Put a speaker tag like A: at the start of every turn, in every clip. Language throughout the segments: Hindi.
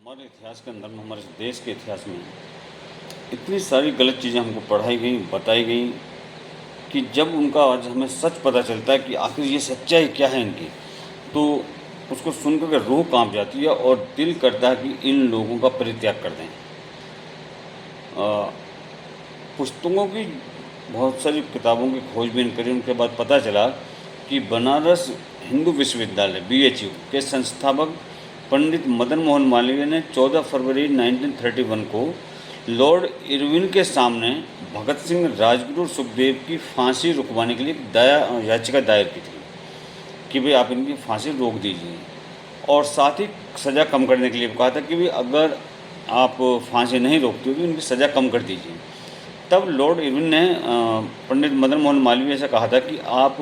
A: हमारे इतिहास के अंदर में, हमारे देश के इतिहास में इतनी सारी गलत चीज़ें हमको पढ़ाई गई, बताई गई कि जब उनका आज हमें सच पता चलता है कि आखिर ये सच्चाई क्या है इनकी, तो उसको सुन कर के रूह कांप जाती है और दिल करता है कि इन लोगों का परित्याग कर दें। अ, पुस्तकों की बहुत सारी किताबों की खोजबीन करी, उनके बाद पता चला कि बनारस हिंदू विश्वविद्यालय BHU के संस्थापक पंडित मदन मोहन मालवीय ने 14 फरवरी 1931 को लॉर्ड इरविन के सामने भगत सिंह, राजगुरु और सुखदेव की फांसी रुकवाने के लिए याचिका दायर की थी कि भाई आप इनकी फांसी रोक दीजिए, और साथ ही सज़ा कम करने के लिए कहा था कि भाई अगर आप फांसी नहीं रोकते हो तो इनकी सज़ा कम कर दीजिए। तब लॉर्ड इरविन ने पंडित मदन मोहन मालवीय से कहा था कि आप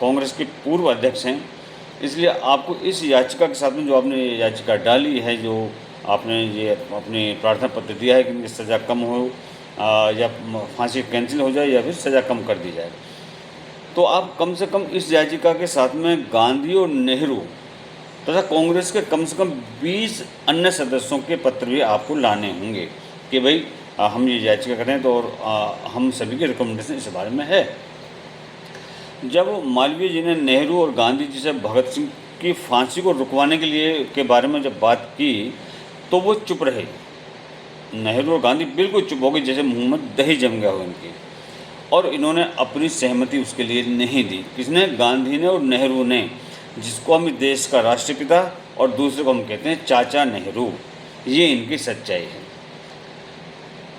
A: कांग्रेस के पूर्व अध्यक्ष हैं, इसलिए आपको इस याचिका के साथ में जो आपने याचिका डाली है, जो आपने ये अपनी प्रार्थना पत्र दिया है कि इनकी सज़ा कम हो या फांसी कैंसिल हो जाए या फिर सज़ा कम कर दी जाए, तो आप कम से कम इस याचिका के साथ में गांधी और नेहरू तथा कांग्रेस के कम से कम 20 अन्य सदस्यों के पत्र भी आपको लाने होंगे कि भाई हम ये याचिका करें तो, और हम सभी की रिकमेंडेशन इस बारे में है। जब मालवीय जी ने नेहरू और गांधी जी से भगत सिंह की फांसी को रुकवाने के बारे में जब बात की तो वो चुप रहे। नेहरू और गांधी बिल्कुल चुप हो गए, जैसे मुंह में दही जम गया हो इनके, और इन्होंने अपनी सहमति उसके लिए नहीं दी। किसने? गांधी ने और नेहरू ने, जिसको हम देश का राष्ट्रपिता और दूसरे को हम कहते हैं चाचा नेहरू। ये इनकी सच्चाई है।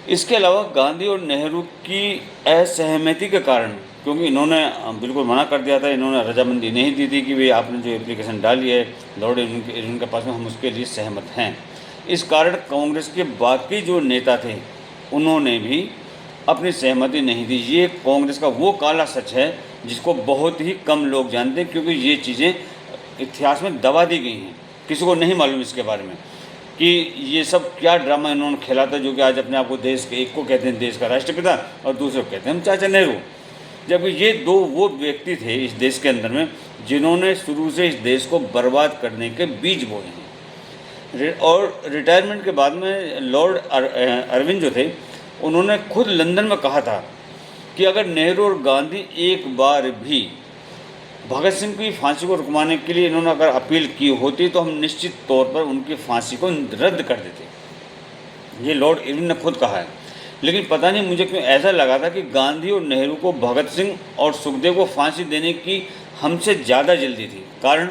A: इसके अलावा गांधी और नेहरू की असहमति के कारण, क्योंकि इन्होंने बिल्कुल मना कर दिया था, इन्होंने रजामंदी नहीं दी थी कि भाई आपने जो एप्लीकेशन डाली है लॉर्ड इरविन के पास में, हम उसके लिए सहमत हैं। इस कारण कांग्रेस के बाकी जो नेता थे उन्होंने भी अपनी सहमति नहीं दी। ये कांग्रेस का वो काला सच है जिसको बहुत ही कम लोग जानते हैं, क्योंकि ये चीज़ें इतिहास में दबा दी गई हैं, किसी को नहीं मालूम इसके बारे में कि ये सब क्या ड्रामा इन्होंने खेला था, जो कि आज अपने आप को देश के, एक को कहते हैं देश का राष्ट्रपिता और दूसरे को कहते हैं हम चाचा नेहरू। जबकि ये दो वो व्यक्ति थे इस देश के अंदर में जिन्होंने शुरू से इस देश को बर्बाद करने के बीज बोए हैं। और रिटायरमेंट के बाद में लॉर्ड अरविंद जो थे, उन्होंने खुद लंदन में कहा था कि अगर नेहरू और गांधी एक बार भी भगत सिंह की फांसी को रुकवाने के लिए इन्होंने अगर अपील की होती तो हम निश्चित तौर पर उनकी फांसी को रद्द कर देते। ये लॉर्ड इरविन ने खुद कहा है। लेकिन पता नहीं मुझे क्यों ऐसा लगा था कि गांधी और नेहरू को भगत सिंह और सुखदेव को फांसी देने की हमसे ज़्यादा जल्दी थी। कारण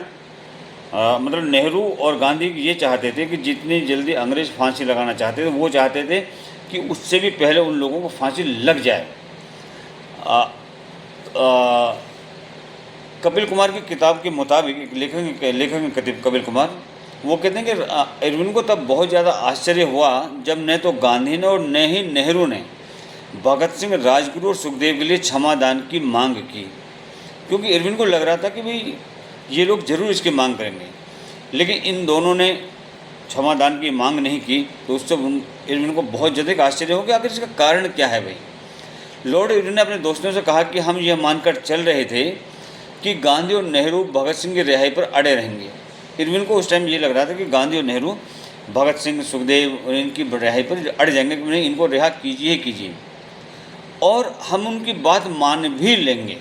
A: मतलब नेहरू और गांधी ये चाहते थे कि जितनी जल्दी अंग्रेज़ फांसी लगाना चाहते थे, वो चाहते थे कि उससे भी पहले उन लोगों को फांसी लग जाए। कपिल कुमार की किताब के मुताबिक लेखक कपिल कुमार वो कहते हैं कि इरविन को तब बहुत ज़्यादा आश्चर्य हुआ जब न तो गांधी ने और न ही नेहरू ने भगत सिंह, राजगुरु और सुखदेव के लिए क्षमादान की मांग की, क्योंकि इरविन को लग रहा था कि भाई ये लोग ज़रूर इसकी मांग करेंगे। लेकिन इन दोनों ने क्षमादान की मांग नहीं की, तो उससे इरविन को बहुत ज़्यादा आश्चर्य हो गया आखिर इसका कारण क्या है भाई। लॉर्ड इरविन ने अपने दोस्तों से कहा कि हम यह मानकर चल रहे थे कि गांधी और नेहरू भगत सिंह की रिहाई पर अड़े रहेंगे। इरविन को उस टाइम ये लग रहा था कि गांधी और नेहरू भगत सिंह, सुखदेव और इनकी रिहाई पर अड़ जाएंगे कि नहीं, इनको रिहा कीजिए कीजिए, और हम उनकी बात मान भी लेंगे।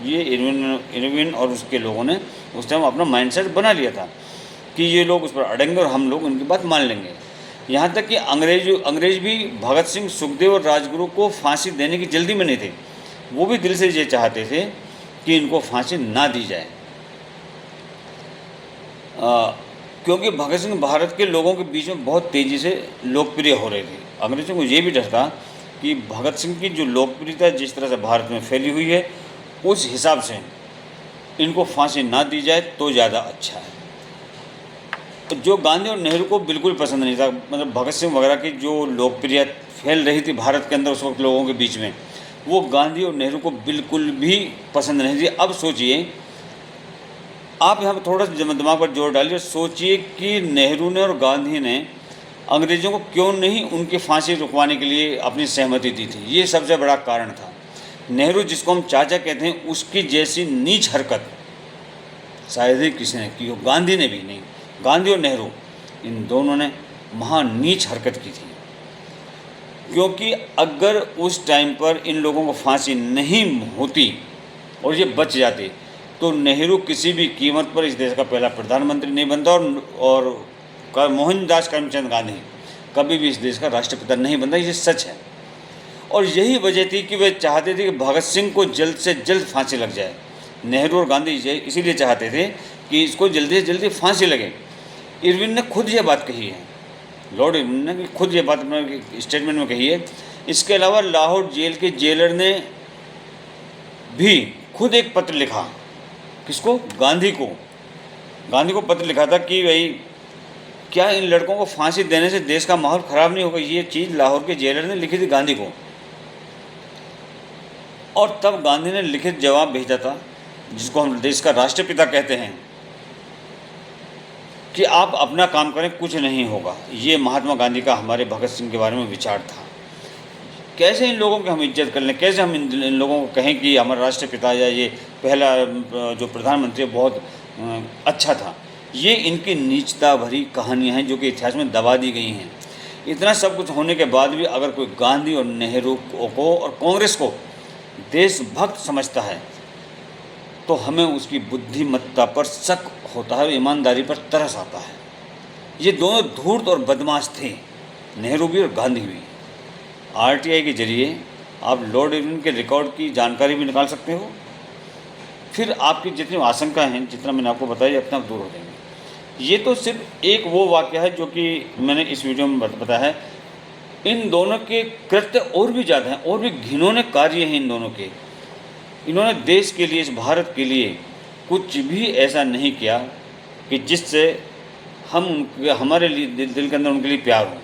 A: ये इरविन और उसके लोगों ने उस टाइम अपना माइंडसेट बना लिया था कि ये लोग उस पर अड़ेंगे और हम लोग उनकी बात मान लेंगे। यहाँ तक कि अंग्रेज भी भगत सिंह, सुखदेव और राजगुरु को फांसी देने की जल्दी में नहीं थे। वो भी दिल से ये चाहते थे कि इनको फांसी ना दी जाए, क्योंकि भगत सिंह भारत के लोगों के बीच में बहुत तेज़ी से लोकप्रिय हो रहे थे। अंग्रेज़ों को ये भी डर था कि भगत सिंह की जो लोकप्रियता जिस तरह से भारत में फैली हुई है, उस हिसाब से इनको फांसी ना दी जाए तो ज़्यादा अच्छा है। तो जो गांधी और नेहरू को बिल्कुल पसंद नहीं था, मतलब भगत सिंह वगैरह की जो लोकप्रियता फैल रही थी भारत के अंदर उस वक्त लोगों के बीच में, वो गांधी और नेहरू को बिल्कुल भी पसंद नहीं थी। अब सोचिए, आप यहाँ पर थोड़ा सा दिमाग पर जोर डालिए, सोचिए कि नेहरू ने और गांधी ने अंग्रेज़ों को क्यों नहीं उनकी फांसी रुकवाने के लिए अपनी सहमति दी थी। ये सबसे बड़ा कारण था। नेहरू, जिसको हम चाचा कहते हैं, उसकी जैसी नीच हरकत शायद ही किसी ने की हो, गांधी ने भी नहीं। गांधी और नेहरू इन दोनों ने महानीच हरकत की थी, क्योंकि अगर उस टाइम पर इन लोगों को फांसी नहीं होती और ये बच जाते तो नेहरू किसी भी कीमत पर इस देश का पहला प्रधानमंत्री नहीं बनता और मोहनदास करमचंद गांधी कभी भी इस देश का राष्ट्रपिता नहीं बनता। ये सच है। और यही वजह थी कि वे चाहते थे कि भगत सिंह को जल्द से जल्द फांसी लग जाए। नेहरू और गांधी इसीलिए चाहते थे कि इसको जल्दी से जल्दी फांसी लगे। इरविन ने खुद ये बात कही है, लॉर्ड इरविन ने खुद ये बात अपने स्टेटमेंट में कही है। इसके अलावा लाहौर जेल के जेलर ने भी खुद एक पत्र लिखा, किसको? गांधी को पत्र लिखा था कि भाई क्या इन लड़कों को फांसी देने से देश का माहौल ख़राब नहीं होगा। ये चीज़ लाहौर के जेलर ने लिखी थी गांधी को, और तब गांधी ने लिखित जवाब भेजा था, जिसको हम देश का राष्ट्रपिता कहते हैं, कि आप अपना काम करें, कुछ नहीं होगा। ये महात्मा गांधी का हमारे भगत सिंह के बारे में विचार था। कैसे इन लोगों की हम इज्जत कर लें, कैसे हम इन लोगों को कहें कि हमारा राष्ट्रपिता या ये पहला जो प्रधानमंत्री बहुत अच्छा था। ये इनकी नीचता भरी कहानियाँ हैं जो कि इतिहास में दबा दी गई हैं। इतना सब कुछ होने के बाद भी अगर कोई गांधी और नेहरू को और कांग्रेस को देशभक्त समझता है तो हमें उसकी बुद्धिमत्ता पर शक होता है, ईमानदारी पर तरस आता है। ये दोनों धूर्त और बदमाश थे, नेहरू भी और गांधी भी। आरटीआई के जरिए आप लॉर्ड इरविन के रिकॉर्ड की जानकारी भी निकाल सकते हो, फिर आपकी जितनी आशंकाएं हैं, जितना मैंने आपको बताया, अपने आप दूर हो जाएंगे। ये तो सिर्फ एक वो वाक़या है जो कि मैंने इस वीडियो में बताया है। इन दोनों के कृत्य और भी ज़्यादा हैं, और भी घिनौने कार्य हैं इन दोनों के। इन्होंने देश के लिए, इस भारत के लिए कुछ भी ऐसा नहीं किया कि जिससे हमारे लिए दिल के अंदर उनके लिए प्यार हो।